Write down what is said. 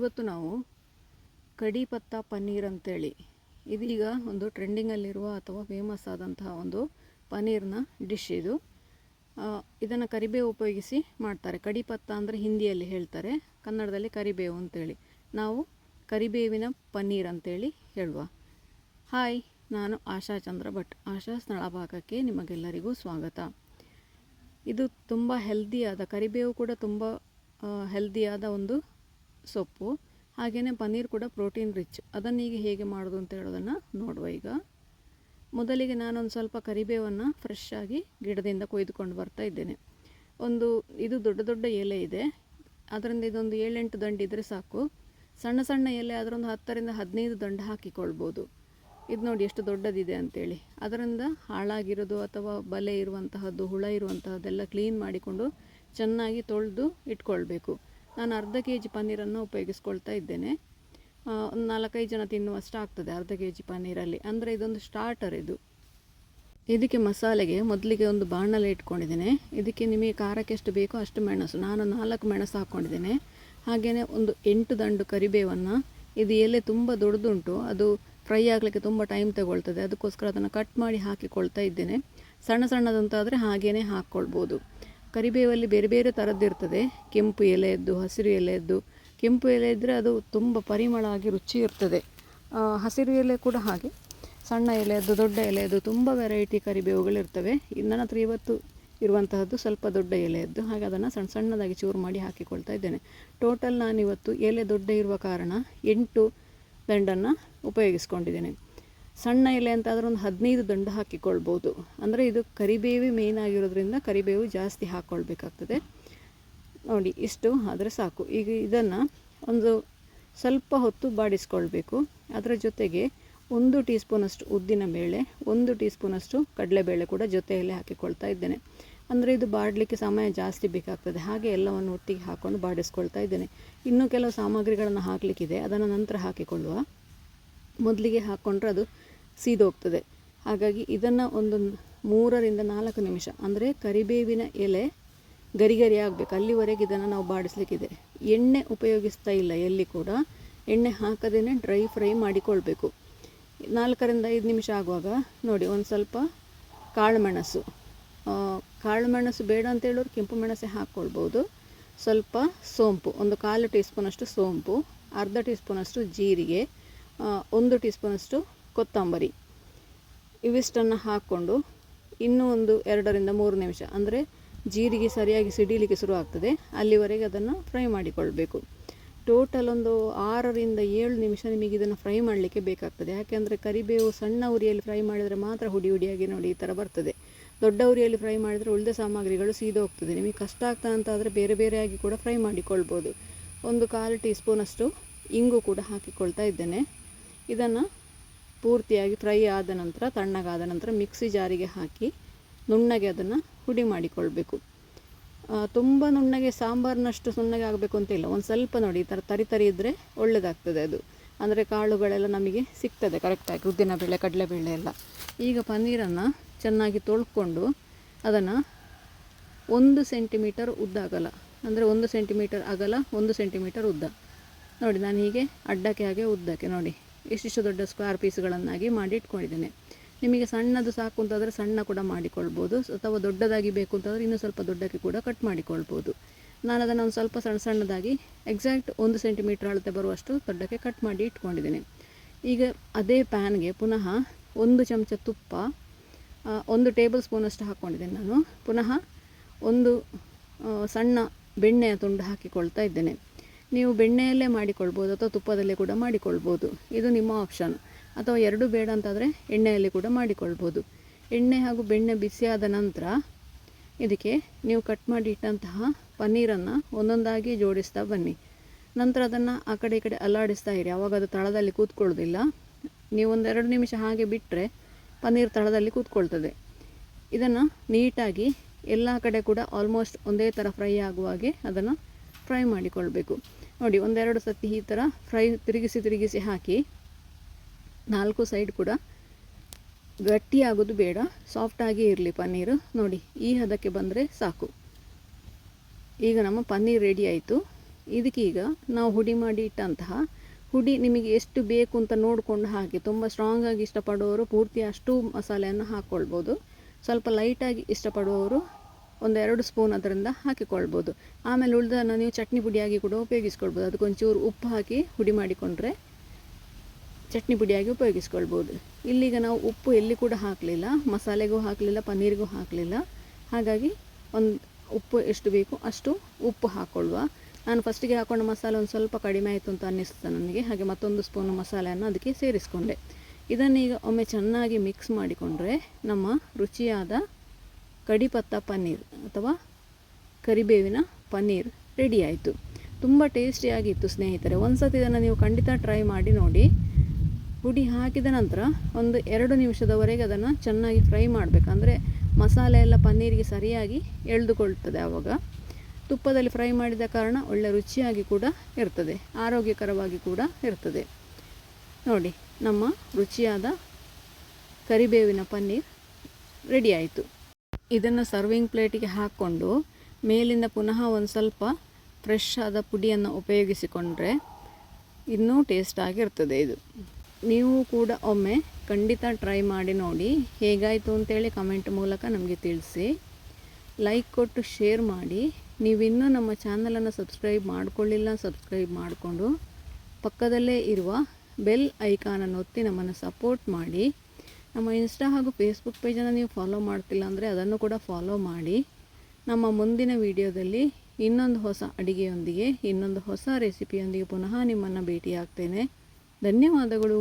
ಇವತ್ತು ನಾವು ಕಡಿ ಪತ್ತಾ ಪನ್ನೀರ್ ಅಂತೇಳಿ ಇದೀಗ ಒಂದು ಟ್ರೆಂಡಿಂಗಲ್ಲಿರುವ ಅಥವಾ ಫೇಮಸ್ ಆದಂತಹ ಒಂದು ಪನ್ನೀರ್ನ ಡಿಶ್ ಇದು. ಇದನ್ನು ಕರಿಬೇವು ಉಪಯೋಗಿಸಿ ಮಾಡ್ತಾರೆ. ಕಡಿ ಪತ್ತಾ ಅಂದರೆ ಹಿಂದಿಯಲ್ಲಿ ಹೇಳ್ತಾರೆ, ಕನ್ನಡದಲ್ಲಿ ಕರಿಬೇವು ಅಂತೇಳಿ. ನಾವು ಕರಿಬೇವಿನ ಪನ್ನೀರ್ ಅಂತೇಳಿ ಹೇಳುವ. ಹಾಯ್, ನಾನು ಆಶಾ ಚಂದ್ರ ಭಟ್. ಆಶಾ ಸ್ಥಳಭಾಗಕ್ಕೆ ನಿಮಗೆಲ್ಲರಿಗೂ ಸ್ವಾಗತ. ಇದು ತುಂಬ ಹೆಲ್ದಿಯಾದ, ಕರಿಬೇವು ಕೂಡ ತುಂಬ ಹೆಲ್ದಿಯಾದ ಒಂದು ಸೊಪ್ಪು. ಹಾಗೆಯೇ ಪನ್ನೀರ್ ಕೂಡ ಪ್ರೋಟೀನ್ ರಿಚ್. ಅದನ್ನೀಗ ಹೇಗೆ ಮಾಡೋದು ಅಂತ ಹೇಳೋದನ್ನು ನೋಡುವ. ಈಗ ಮೊದಲಿಗೆ ನಾನೊಂದು ಸ್ವಲ್ಪ ಕರಿಬೇವನ್ನು ಫ್ರೆಶ್ ಆಗಿ ಗಿಡದಿಂದ ಕೊಯ್ದುಕೊಂಡು ಬರ್ತಾ ಇದ್ದೇನೆ. ಇದು ದೊಡ್ಡ ದೊಡ್ಡ ಎಲೆ ಇದೆ, ಅದರಿಂದ ಇದೊಂದು 7-8 ದಂಡು ಇದ್ದರೆ ಸಾಕು. ಸಣ್ಣ ಸಣ್ಣ ಎಲೆ ಆದರೆ ಒಂದು 10ರಿಂದ 15 ದಂಡು ಹಾಕಿಕೊಳ್ಬೋದು. ಇದು ನೋಡಿ ಎಷ್ಟು ದೊಡ್ಡದಿದೆ ಅಂತೇಳಿ. ಅದರಿಂದ ಹಾಳಾಗಿರೋದು ಅಥವಾ ಬಲೆ ಇರುವಂತಹದ್ದು, ಹುಳ ಇರುವಂತಹದ್ದೆಲ್ಲ ಕ್ಲೀನ್ ಮಾಡಿಕೊಂಡು ಚೆನ್ನಾಗಿ ತೊಳೆದು ಇಟ್ಕೊಳ್ಬೇಕು. ನಾನು ಅರ್ಧ kg ಪನ್ನೀರನ್ನು ಉಪಯೋಗಿಸ್ಕೊಳ್ತಾ ಇದ್ದೇನೆ. ಒಂದು 4-5 ಜನ ತಿನ್ನುವಷ್ಟು ಆಗ್ತದೆ ಅರ್ಧ kg ಪನ್ನೀರಲ್ಲಿ. ಅಂದರೆ ಇದೊಂದು ಸ್ಟಾರ್ಟರ್ ಇದು. ಇದಕ್ಕೆ ಮಸಾಲೆಗೆ ಮೊದಲಿಗೆ ಒಂದು ಬಾಣಲೆ ಇಟ್ಕೊಂಡಿದ್ದೇನೆ. ಇದಕ್ಕೆ ನಿಮಗೆ ಖಾರಕ್ಕೆ ಎಷ್ಟು ಬೇಕೋ ಅಷ್ಟು ಮೆಣಸು, ನಾನು 4 ಮೆಣಸು ಹಾಕ್ಕೊಂಡಿದ್ದೇನೆ. ಹಾಗೆಯೇ ಒಂದು 8 ದಂಡು ಕರಿಬೇವನ್ನು, ಇದು ಎಲೆ ತುಂಬ ದೊಡ್ಡದುಂಟು, ಅದು ಫ್ರೈ ಆಗಲಿಕ್ಕೆ ತುಂಬ ಟೈಮ್ ತಗೊಳ್ತದೆ, ಅದಕ್ಕೋಸ್ಕರ ಅದನ್ನು ಕಟ್ ಮಾಡಿ ಹಾಕಿಕೊಳ್ತಾ ಇದ್ದೇನೆ. ಸಣ್ಣ ಸಣ್ಣದಂತಾದರೆ ಹಾಗೇ ಹಾಕ್ಕೊಳ್ಬೋದು. ಕರಿಬೇವಲ್ಲಿ ಬೇರೆ ಬೇರೆ ಥರದ್ದಿರ್ತದೆ, ಕೆಂಪು ಎಲೆಯದ್ದು, ಹಸಿರು ಎಲೆಯದ್ದು. ಕೆಂಪು ಎಲೆ ಇದ್ದರೆ ಅದು ತುಂಬ ಪರಿಮಳ ಆಗಿ ರುಚಿ ಇರ್ತದೆ. ಹಸಿರು ಎಲೆ ಕೂಡ ಹಾಗೆ, ಸಣ್ಣ ಎಲೆಯದ್ದು, ದೊಡ್ಡ ಎಲೆಯದ್ದು, ತುಂಬ ವೆರೈಟಿ ಕರಿಬೇವುಗಳಿರ್ತವೆ. ನನ್ನ ಹತ್ರ ಇವತ್ತು ಇರುವಂತಹದ್ದು ಸ್ವಲ್ಪ ದೊಡ್ಡ ಎಲೆಯದ್ದು, ಹಾಗೆ ಅದನ್ನು ಸಣ್ಣ ಸಣ್ಣದಾಗಿ ಚೂರು ಮಾಡಿ ಹಾಕಿಕೊಳ್ತಾ ಇದ್ದೇನೆ. ಟೋಟಲ್ ನಾನಿವತ್ತು ಎಲೆ ದೊಡ್ಡ ಇರುವ ಕಾರಣ 8 ದಂಡನ್ನು ಉಪಯೋಗಿಸ್ಕೊಂಡಿದ್ದೇನೆ. ಸಣ್ಣ ಎಲೆ ಅಂತಾದರೆ ಒಂದು 15 ದಂಡು ಹಾಕಿಕೊಳ್ಬೋದು. ಅಂದರೆ ಇದು ಕರಿಬೇವು ಮೇಯ್ನ್ ಆಗಿರೋದ್ರಿಂದ ಕರಿಬೇವು ಜಾಸ್ತಿ ಹಾಕ್ಕೊಳ್ಬೇಕಾಗ್ತದೆ. ನೋಡಿ, ಇಷ್ಟು ಆದರೆ ಸಾಕು. ಈಗ ಇದನ್ನು ಒಂದು ಸ್ವಲ್ಪ ಹೊತ್ತು ಬಾಡಿಸ್ಕೊಳ್ಬೇಕು. ಅದರ ಜೊತೆಗೆ 1 ಟೀ ಸ್ಪೂನಷ್ಟು ಉದ್ದಿನ ಬೇಳೆ, 1 ಟೀ ಸ್ಪೂನಷ್ಟು ಕಡಲೆಬೇಳೆ ಕೂಡ ಜೊತೆಯಲ್ಲೇ ಹಾಕಿಕೊಳ್ತಾ ಇದ್ದೇನೆ. ಅಂದರೆ ಇದು ಬಾಡಲಿಕ್ಕೆ ಸಮಯ ಜಾಸ್ತಿ ಬೇಕಾಗ್ತದೆ, ಹಾಗೆ ಎಲ್ಲವನ್ನು ಒಟ್ಟಿಗೆ ಹಾಕ್ಕೊಂಡು ಬಾಡಿಸ್ಕೊಳ್ತಾ ಇದ್ದೇನೆ. ಇನ್ನೂ ಕೆಲವು ಸಾಮಗ್ರಿಗಳನ್ನು ಹಾಕಲಿಕ್ಕಿದೆ, ಅದನ್ನು ನಂತರ ಹಾಕಿಕೊಳ್ಳುವ. ಮೊದಲಿಗೆ ಹಾಕ್ಕೊಂಡ್ರೆ ಅದು ಸೀದೋಗ್ತದೆ. ಹಾಗಾಗಿ ಇದನ್ನು ಒಂದು 3ರಿಂದ 4 ನಿಮಿಷ, ಅಂದರೆ ಕರಿಬೇವಿನ ಎಲೆ ಗರಿ ಗರಿ ಆಗಬೇಕು ಅಲ್ಲಿವರೆಗೆ ಇದನ್ನು ನಾವು ಬಾಡಿಸ್ಲಿಕ್ಕಿದೆ. ಎಣ್ಣೆ ಉಪಯೋಗಿಸ್ತಾ ಇಲ್ಲ, ಎಲ್ಲಿ ಕೂಡ ಎಣ್ಣೆ ಹಾಕದೇ ಡ್ರೈ ಫ್ರೈ ಮಾಡಿಕೊಳ್ಬೇಕು. 4ರಿಂದ 5 ನಿಮಿಷ ಆಗುವಾಗ ನೋಡಿ, ಒಂದು ಸ್ವಲ್ಪ ಕಾಳುಮೆಣಸು, ಕಾಳುಮೆಣಸು ಬೇಡ ಅಂತ ಹೇಳೋರು ಕೆಂಪು ಮೆಣಸೆ ಹಾಕ್ಕೊಳ್ಬೋದು. ಸ್ವಲ್ಪ ಸೋಂಪು, ಒಂದು 1/4 ಟೀ ಸ್ಪೂನಷ್ಟು ಸೋಂಪು, ಅರ್ಧ ಟೀ ಸ್ಪೂನಷ್ಟು ಜೀರಿಗೆ, 1 ಟೀ ಸ್ಪೂನಷ್ಟು ಕೊತ್ತಂಬರಿ, ಇವಿಷ್ಟನ್ನು ಹಾಕ್ಕೊಂಡು ಇನ್ನೂ ಒಂದು 2ರಿಂದ 3 ನಿಮಿಷ, ಅಂದರೆ ಜೀರಿಗೆ ಸರಿಯಾಗಿ ಸಿಡಿಲಿಕ್ಕೆ ಶುರು ಆಗ್ತದೆ ಅಲ್ಲಿವರೆಗೆ ಅದನ್ನು ಫ್ರೈ ಮಾಡಿಕೊಳ್ಬೇಕು. ಟೋಟಲ್ ಒಂದು 6ರಿಂದ 7 ನಿಮಿಷ ನಿಮಗೆ ಇದನ್ನು ಫ್ರೈ ಮಾಡಲಿಕ್ಕೆ ಬೇಕಾಗ್ತದೆ. ಯಾಕೆಂದರೆ ಕರಿಬೇವು ಸಣ್ಣ ಉರಿಯಲ್ಲಿ ಫ್ರೈ ಮಾಡಿದರೆ ಮಾತ್ರ ಹುಡಿ ಹುಡಿಯಾಗಿ ನೋಡಿ ಈ ಥರ ಬರ್ತದೆ. ದೊಡ್ಡ ಉರಿಯಲ್ಲಿ ಫ್ರೈ ಮಾಡಿದರೆ ಉಳಿದ ಸಾಮಗ್ರಿಗಳು ಸೀದೋಗ್ತದೆ. ನಿಮಗೆ ಕಷ್ಟ ಆಗ್ತಾ ಅಂತಾದರೆ ಬೇರೆ ಬೇರೆಯಾಗಿ ಕೂಡ ಫ್ರೈ ಮಾಡಿಕೊಳ್ಬೋದು. ಒಂದು 1/4 ಟೀ ಸ್ಪೂನಷ್ಟು ಇಂಗು ಕೂಡ ಹಾಕಿಕೊಳ್ತಾ ಇದ್ದೇನೆ. ಇದನ್ನು ಪೂರ್ತಿಯಾಗಿ ಫ್ರೈ ಆದ ನಂತರ, ತಣ್ಣಗಾದ ನಂತರ ಮಿಕ್ಸಿ ಜಾರಿಗೆ ಹಾಕಿ ನುಣ್ಣಗೆ ಅದನ್ನು ಹುಡಿ ಮಾಡಿಕೊಳ್ಬೇಕು. ತುಂಬ ನುಣ್ಣಗೆ, ಸಾಂಬಾರಿನಷ್ಟು ನುಣ್ಣಗೆ ಆಗಬೇಕು ಅಂತ ಇಲ್ಲ, ಒಂದು ಸ್ವಲ್ಪ ನೋಡಿ ಈ ಥರ ತರಿ ಇದ್ದರೆ ಒಳ್ಳೆಯದಾಗ್ತದೆ ಅದು. ಅಂದರೆ ಕಾಳುಗಳೆಲ್ಲ ನಮಗೆ ಸಿಗ್ತದೆ ಕರೆಕ್ಟಾಗಿ, ಉದ್ದಿನಬೇಳೆ ಕಡಲೆಬೇಳೆ ಎಲ್ಲ. ಈಗ ಪನ್ನೀರನ್ನು ಚೆನ್ನಾಗಿ ತೊಳ್ಕೊಂಡು ಅದನ್ನು 1 ಸೆಂಟಿಮೀಟರ್ ಉದ್ದ ಅಗಲ, ಅಂದರೆ 1 ಸೆಂಟಿಮೀಟರ್ ಅಗಲ, 1 ಸೆಂಟಿಮೀಟರ್ ಉದ್ದ ನೋಡಿ, ನಾನು ಹೀಗೆ ಅಡ್ಡಕ್ಕೆ ಹಾಗೆ ಉದ್ದಕ್ಕೆ ನೋಡಿ ಇಷ್ಟಿಷ್ಟು ದೊಡ್ಡ ಸ್ಕ್ವೇರ್ ಪೀಸ್ಗಳನ್ನಾಗಿ ಮಾಡಿ ಇಟ್ಕೊಂಡಿದ್ದೇನೆ. ನಿಮಗೆ ಸಣ್ಣದು ಸಾಕು ಅಂತಾದರೆ ಸಣ್ಣ ಕೂಡ ಮಾಡಿಕೊಳ್ಬೋದು, ಅಥವಾ ದೊಡ್ಡದಾಗಿ ಬೇಕು ಅಂತಂದರೆ ಇನ್ನೂ ಸ್ವಲ್ಪ ದೊಡ್ಡಕ್ಕೆ ಕೂಡ ಕಟ್ ಮಾಡಿಕೊಳ್ಬೋದು. ನಾನು ಅದನ್ನು ಒಂದು ಸ್ವಲ್ಪ ಸಣ್ಣ ಸಣ್ಣದಾಗಿ ಎಕ್ಸಾಕ್ಟ್ 1 ಸೆಂಟಿಮೀಟರ್ ಅಳತೆ ಬರುವಷ್ಟು ದೊಡ್ಡಕ್ಕೆ ಕಟ್ ಮಾಡಿ ಇಟ್ಕೊಂಡಿದ್ದೇನೆ. ಈಗ ಅದೇ ಪ್ಯಾನ್ಗೆ ಪುನಃ 1 ಚಮಚ ತುಪ್ಪ, 1 ಟೇಬಲ್ ಸ್ಪೂನಷ್ಟು ಹಾಕ್ಕೊಂಡಿದ್ದೇನೆ ನಾನು. ಪುನಃ ಒಂದು ಸಣ್ಣ ಬೆಣ್ಣೆಯ ತುಂಡು ಹಾಕಿಕೊಳ್ತಾ ಇದ್ದೇನೆ. ನೀವು ಬೆಣ್ಣೆಯಲ್ಲೇ ಮಾಡಿಕೊಳ್ಬೋದು ಅಥವಾ ತುಪ್ಪದಲ್ಲೇ ಕೂಡ ಮಾಡಿಕೊಳ್ಬೋದು, ಇದು ನಿಮ್ಮ ಆಪ್ಷನ್. ಅಥವಾ 2 ಬೇಡ ಅಂತಾದರೆ ಎಣ್ಣೆಯಲ್ಲಿ ಕೂಡ ಮಾಡಿಕೊಳ್ಬೋದು. ಎಣ್ಣೆ ಹಾಗೂ ಬೆಣ್ಣೆ ಬಿಸಿಯಾದ ನಂತರ ಇದಕ್ಕೆ ನೀವು ಕಟ್ ಮಾಡಿ ಇಟ್ಟಂತಹ ಪನ್ನೀರನ್ನು ಒಂದೊಂದಾಗಿ ಜೋಡಿಸ್ತಾ ಬನ್ನಿ. ನಂತರ ಅದನ್ನು ಆ ಕಡೆ ಈ ಕಡೆ ಅಲ್ಲಾಡಿಸ್ತಾ ಇರಿ, ಆವಾಗ ಅದು ತಳದಲ್ಲಿ ಕೂತ್ಕೊಳ್ಳೋದಿಲ್ಲ. ನೀವು ಒಂದು 2 ನಿಮಿಷ ಹಾಗೆ ಬಿಟ್ಟರೆ ಪನ್ನೀರ್ ತಳದಲ್ಲಿ ಕೂತ್ಕೊಳ್ತದೆ. ಇದನ್ನು ನೀಟಾಗಿ ಎಲ್ಲ ಕಡೆ ಕೂಡ ಆಲ್ಮೋಸ್ಟ್ ಒಂದೇ ಥರ ಫ್ರೈ ಆಗುವಾಗೆ ಅದನ್ನು ಫ್ರೈ ಮಾಡಿಕೊಳ್ಬೇಕು. ನೋಡಿ, 1-2 ಸತಿ ಈ ಥರ ತಿರುಗಿಸಿ ಹಾಕಿ 4 ಸೈಡ್ ಕೂಡ ಗಟ್ಟಿಯಾಗೋದು ಬೇಡ, ಸಾಫ್ಟಾಗಿ ಇರಲಿ ಪನ್ನೀರು. ನೋಡಿ, ಈ ಹದಕ್ಕೆ ಬಂದರೆ ಸಾಕು. ಈಗ ನಮ್ಮ ಪನ್ನೀರ್ ರೆಡಿ ಆಯಿತು. ಇದಕ್ಕೀಗ ನಾವು ಹುಡಿ ಮಾಡಿ ಇಟ್ಟಂತಹ ಹುಡಿ ನಿಮಗೆ ಎಷ್ಟು ಬೇಕು ಅಂತ ನೋಡಿಕೊಂಡು ಹಾಕಿ. ತುಂಬ ಸ್ಟ್ರಾಂಗಾಗಿ ಇಷ್ಟಪಡುವವರು ಪೂರ್ತಿ ಅಷ್ಟು ಮಸಾಲೆಯನ್ನು ಹಾಕ್ಕೊಳ್ಬೋದು. ಸ್ವಲ್ಪ ಲೈಟಾಗಿ ಇಷ್ಟಪಡುವವರು 1-2 ಸ್ಪೂನ್ ಅದರಿಂದ ಹಾಕಿಕೊಳ್ಬೋದು. ಆಮೇಲೆ ಉಳಿದನ್ನು ನೀವು ಚಟ್ನಿ ಪುಡಿಯಾಗಿ ಕೂಡ ಉಪಯೋಗಿಸ್ಕೊಳ್ಬೋದು. ಅದಕ್ಕೊಂಚೂರು ಉಪ್ಪು ಹಾಕಿ ಹುಡಿ ಮಾಡಿಕೊಂಡ್ರೆ ಚಟ್ನಿ ಪುಡಿಯಾಗಿ ಉಪಯೋಗಿಸ್ಕೊಳ್ಬೋದು. ಇಲ್ಲಿಗ ನಾವು ಉಪ್ಪು ಎಲ್ಲಿ ಕೂಡ ಹಾಕಲಿಲ್ಲ, ಮಸಾಲೆಗೂ ಹಾಕಲಿಲ್ಲ, ಪನ್ನೀರಿಗೂ ಹಾಕಲಿಲ್ಲ. ಹಾಗಾಗಿ ಉಪ್ಪು ಎಷ್ಟು ಬೇಕು ಅಷ್ಟು ಉಪ್ಪು ಹಾಕ್ಕೊಳ್ಳುವ. ನಾನು ಫಸ್ಟಿಗೆ ಹಾಕೊಂಡ ಮಸಾಲೆ ಒಂದು ಸ್ವಲ್ಪ ಕಡಿಮೆ ಆಯಿತು ಅಂತ ಅನ್ನಿಸ್ತು ನನಗೆ. ಹಾಗೆ ಮತ್ತೊಂದು ಸ್ಪೂನು ಮಸಾಲೆಯನ್ನು ಅದಕ್ಕೆ ಸೇರಿಸ್ಕೊಂಡೆ. ಇದನ್ನೀಗ ಒಮ್ಮೆ ಚೆನ್ನಾಗಿ ಮಿಕ್ಸ್ ಮಾಡಿಕೊಂಡ್ರೆ ನಮ್ಮ ರುಚಿಯಾದ ಕಡಿ ಪತ್ತಾ ಪನ್ನೀರ್ ಅಥವಾ ಕರಿಬೇವಿನ ಪನ್ನೀರ್ ರೆಡಿ ಆಯಿತು. ತುಂಬ ಟೇಸ್ಟಿಯಾಗಿತ್ತು ಸ್ನೇಹಿತರೆ. ಒಂದು ಸತಿ ಇದನ್ನು ನೀವು ಖಂಡಿತ ಟ್ರೈ ಮಾಡಿ ನೋಡಿ. ಹುಡಿ ಹಾಕಿದ ನಂತರ 1-2 ನಿಮಿಷದವರೆಗೆ ಅದನ್ನು ಚೆನ್ನಾಗಿ ಫ್ರೈ ಮಾಡಬೇಕಂದ್ರೆ ಮಸಾಲೆ ಎಲ್ಲ ಪನ್ನೀರಿಗೆ ಸರಿಯಾಗಿ ಎಳೆದುಕೊಳ್ತದೆ. ಆವಾಗ ತುಪ್ಪದಲ್ಲಿ ಫ್ರೈ ಮಾಡಿದ ಕಾರಣ ಒಳ್ಳೆ ರುಚಿಯಾಗಿ ಕೂಡ ಇರ್ತದೆ, ಆರೋಗ್ಯಕರವಾಗಿ ಕೂಡ ಇರ್ತದೆ. ನೋಡಿ, ನಮ್ಮ ರುಚಿಯಾದ ಕರಿಬೇವಿನ ಪನ್ನೀರ್ ರೆಡಿ ಆಯಿತು. ಇದನ್ನು ಸರ್ವಿಂಗ್ ಪ್ಲೇಟಿಗೆ ಹಾಕ್ಕೊಂಡು ಮೇಲಿಂದ ಪುನಃ ಒಂದು ಸ್ವಲ್ಪ ಫ್ರೆಶ್ ಆದ ಪುಡಿಯನ್ನು ಉಪಯೋಗಿಸಿಕೊಂಡ್ರೆ ಇನ್ನೂ ಟೇಸ್ಟಾಗಿರ್ತದೆ. ಇದು ನೀವು ಕೂಡ ಒಮ್ಮೆ ಖಂಡಿತ ಟ್ರೈ ಮಾಡಿ ನೋಡಿ. ಹೇಗಾಯಿತು ಅಂತೇಳಿ ಕಮೆಂಟ್ ಮೂಲಕ ನಮಗೆ ತಿಳಿಸಿ. ಲೈಕ್ ಕೊಟ್ಟು ಶೇರ್ ಮಾಡಿ. ನೀವಿನ್ನೂ ನಮ್ಮ ಚಾನಲನ್ನು ಸಬ್ಸ್ಕ್ರೈಬ್ ಮಾಡಿಕೊಳ್ಳಿಲ್ಲ, ಸಬ್ಸ್ಕ್ರೈಬ್ ಮಾಡಿಕೊಂಡು ಪಕ್ಕದಲ್ಲೇ ಇರುವ ಬೆಲ್ ಐಕಾನನ್ನು ಒತ್ತಿ ನಮ್ಮನ್ನು ಸಪೋರ್ಟ್ ಮಾಡಿ. ನಮ್ಮ ಇನ್ಸ್ಟಾ ಹಾಗೂ ಫೇಸ್ಬುಕ್ ಪೇಜನ್ನು ನೀವು ಫಾಲೋ ಮಾಡ್ತಿಲ್ಲ ಅಂದರೆ ಅದನ್ನು ಕೂಡ ಫಾಲೋ ಮಾಡಿ. ನಮ್ಮ ಮುಂದಿನ ವಿಡಿಯೋದಲ್ಲಿ ಇನ್ನೊಂದು ಹೊಸ ಅಡಿಗೆಯೊಂದಿಗೆ, ಇನ್ನೊಂದು ಹೊಸ ರೆಸಿಪಿಯೊಂದಿಗೆ ಪುನಃ ನಿಮ್ಮನ್ನು ಭೇಟಿಯಾಗ್ತೇನೆ. ಧನ್ಯವಾದಗಳು.